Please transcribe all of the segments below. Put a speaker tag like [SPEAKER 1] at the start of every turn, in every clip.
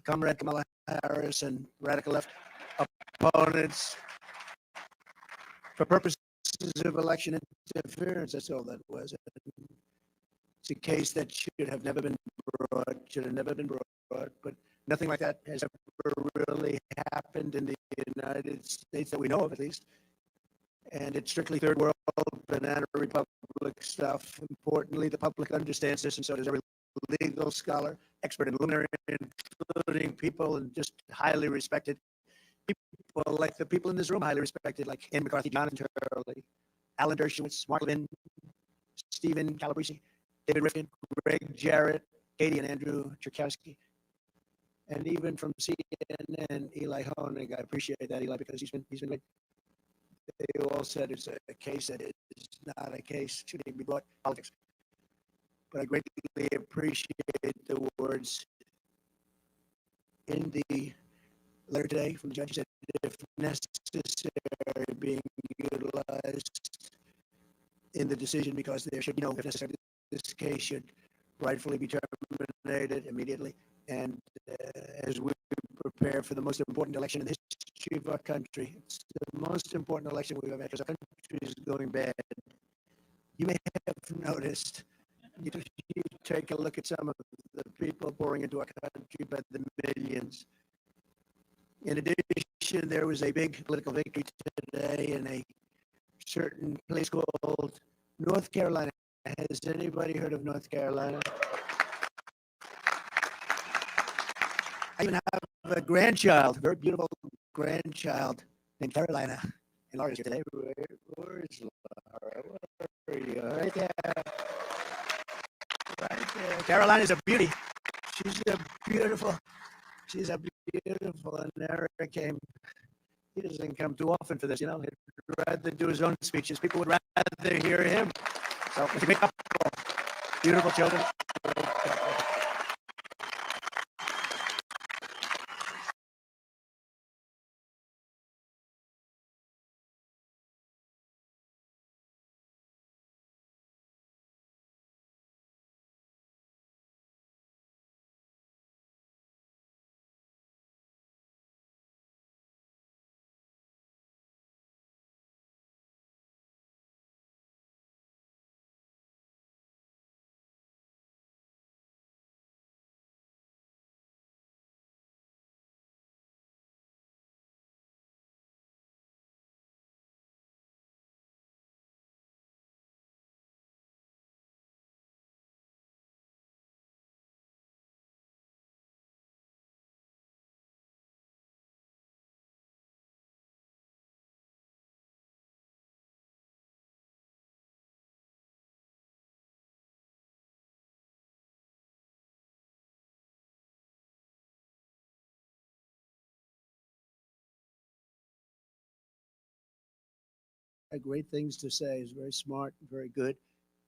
[SPEAKER 1] Comrade Kamala Harris and radical left opponents for purposes of election interference. That's all that was. It's a case that should have never been brought, but nothing like that has ever really happened in the United States that we know of, at least. And it's strictly third world, banana republic stuff. Importantly, the public understands this, and so does every legal scholar, expert and luminary, including people and just highly respected people like the people in this room, highly respected, like Ann McCarthy, Jonathan Turley, Alan Dershowitz, Mark Levin, Stephen Calabrese, David Rifkin, Greg Jarrett, Katie and Andrew Cherkowski, and even from CNN, Eli Honig. I appreciate that, Eli, because he's been made. They all said it's a case that is not a case, shouldn't be brought politics. But I greatly appreciate the words in the letter today from the judge. He said, if necessary, being utilized in the decision, because there should be no, if necessary, this case should rightfully be terminated immediately. And as we prepare for the most important election in the history of our country, it's the most important election we've ever had, because our country is going bad. You may have noticed, you take a look at some of the people pouring into our country by the millions. In addition, there was a big political victory today in a certain place called North Carolina. Has anybody heard of North Carolina? I even have a grandchild, a very beautiful grandchild named Carolina. And Laura's here today. Where is Laura? Where are you? Right there. Right there. Carolina's a beauty. She's a beautiful, and Eric came. He doesn't come too often for this, you know. He'd rather do his own speeches. People would rather hear him. So it's a big couple. Beautiful children. Had great things to say. He's very smart, very good,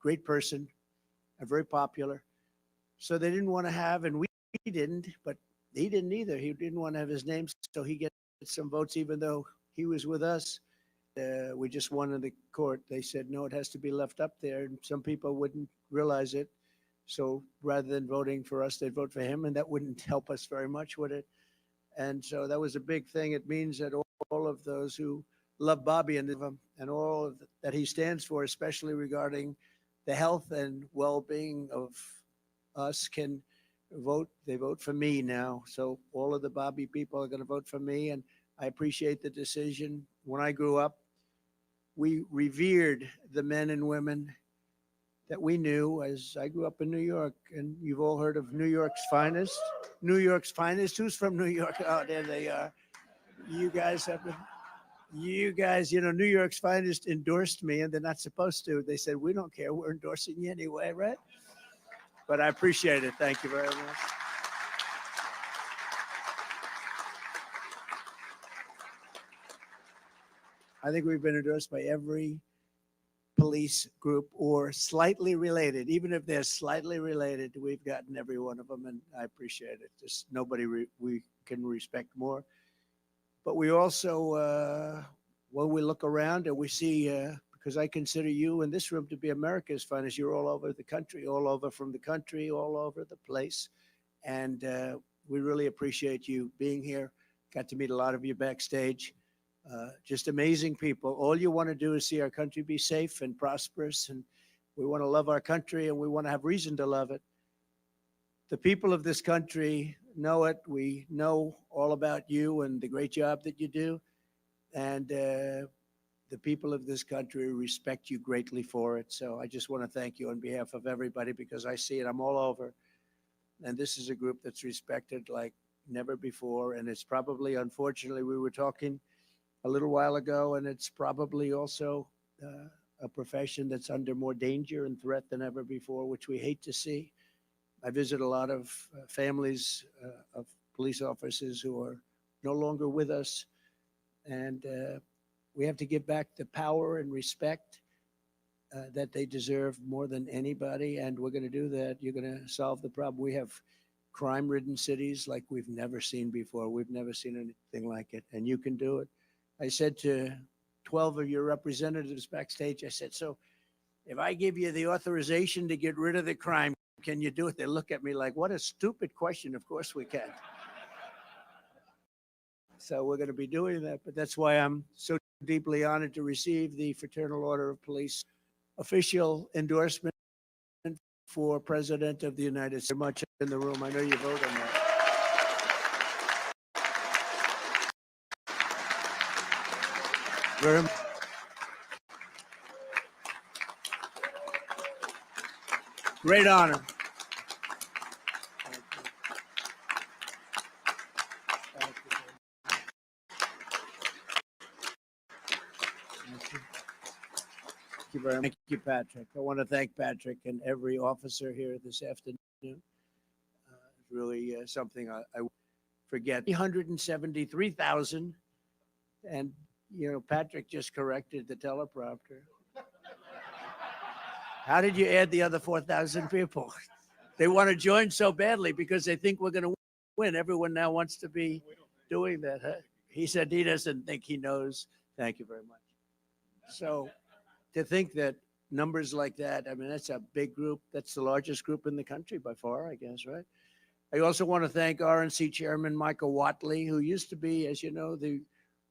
[SPEAKER 1] great person, and very popular. So they didn't want to have, and we didn't, but he didn't either. He didn't want to have his name, so he gets some votes, even though he was with us. We just won in the court. They said, no, it has to be left up there. And some people wouldn't realize it. So rather than voting for us, they'd vote for him, and that wouldn't help us very much, would it? And so that was a big thing. It means that all of those who love Bobby and all of that he stands for, especially regarding the health and well-being of us, can vote. They vote for me now. So all of the Bobby people are going to vote for me, and I appreciate the decision. When I grew up, we revered the men and women that we knew as I grew up in New York, and you've all heard of New York's finest. New York's finest. Who's from New York? Oh, there they are. You guys have been. You guys, you know, New York's finest endorsed me, and they're not supposed to. They said, we don't care. We're endorsing you anyway, right? But I appreciate it. Thank you very much. I think we've been endorsed by every police group or slightly related. Even if they're slightly related, we've gotten every one of them, and I appreciate it. Just nobody we can respect more. But we also, when we look around and we see, because I consider you in this room to be America's finest, you're all over the country, all over from the country, all over the place. And we really appreciate you being here. Got to meet a lot of you backstage. Just amazing people. All you want to do is see our country be safe and prosperous, and we want to love our country, and we want to have reason to love it. The people of this country know it. We know all about you and the great job that you do, and the people of this country respect you greatly for it. So I just want to thank you on behalf of everybody, because I see it. I'm all over, and this is a group that's respected like never before, and it's probably, unfortunately, we were talking a little while ago, and it's probably also a profession that's under more danger and threat than ever before, which we hate to see. I visit a lot of families of police officers who are no longer with us, and we have to give back the power and respect that they deserve more than anybody, and we're going to do that. You're going to solve the problem. We have crime-ridden cities like we've never seen before. We've never seen anything like it, and you can do it. I said to 12 of your representatives backstage, I said, so if I give you the authorization to get rid of the crime, can you do it? They look at me like, what a stupid question. Of course we can. So we're going to be doing that, but that's why I'm so deeply honored to receive the Fraternal Order of Police official endorsement for President of the United States. Much in the room. I know you vote on that. Very much. Great honor. Thank you very much. Thank you, Patrick. I want to thank Patrick and every officer here this afternoon. It's really something I forget. 373,000, and you know, Patrick just corrected the teleprompter. How did you add the other 4,000 people? They want to join so badly because they think we're going to win. Everyone now wants to be doing that. Huh? He said he doesn't think he knows. Thank you very much. So to think that numbers like that, I mean, that's a big group. That's the largest group in the country by far, I guess, right? I also want to thank RNC Chairman Michael Whatley, who used to be, as you know, the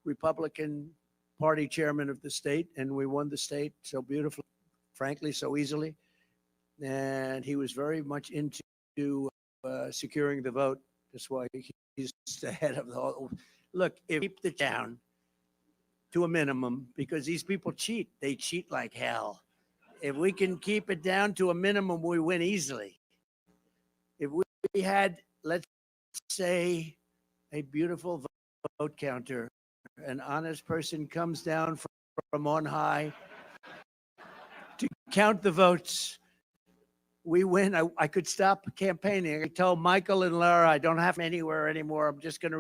[SPEAKER 1] Republican Party chairman of the state, and we won the state so beautifully, frankly, so easily. And he was very much into securing the vote. That's why he's the head of the whole. Look, if we keep the town to a minimum, because these people cheat. They cheat like hell. If we can keep it down to a minimum, we win easily. If we had, let's say, a beautiful vote counter, an honest person comes down from on high to count the votes, we win. I could stop campaigning. I could tell Michael and Laura, I don't have anywhere anymore. I'm just going to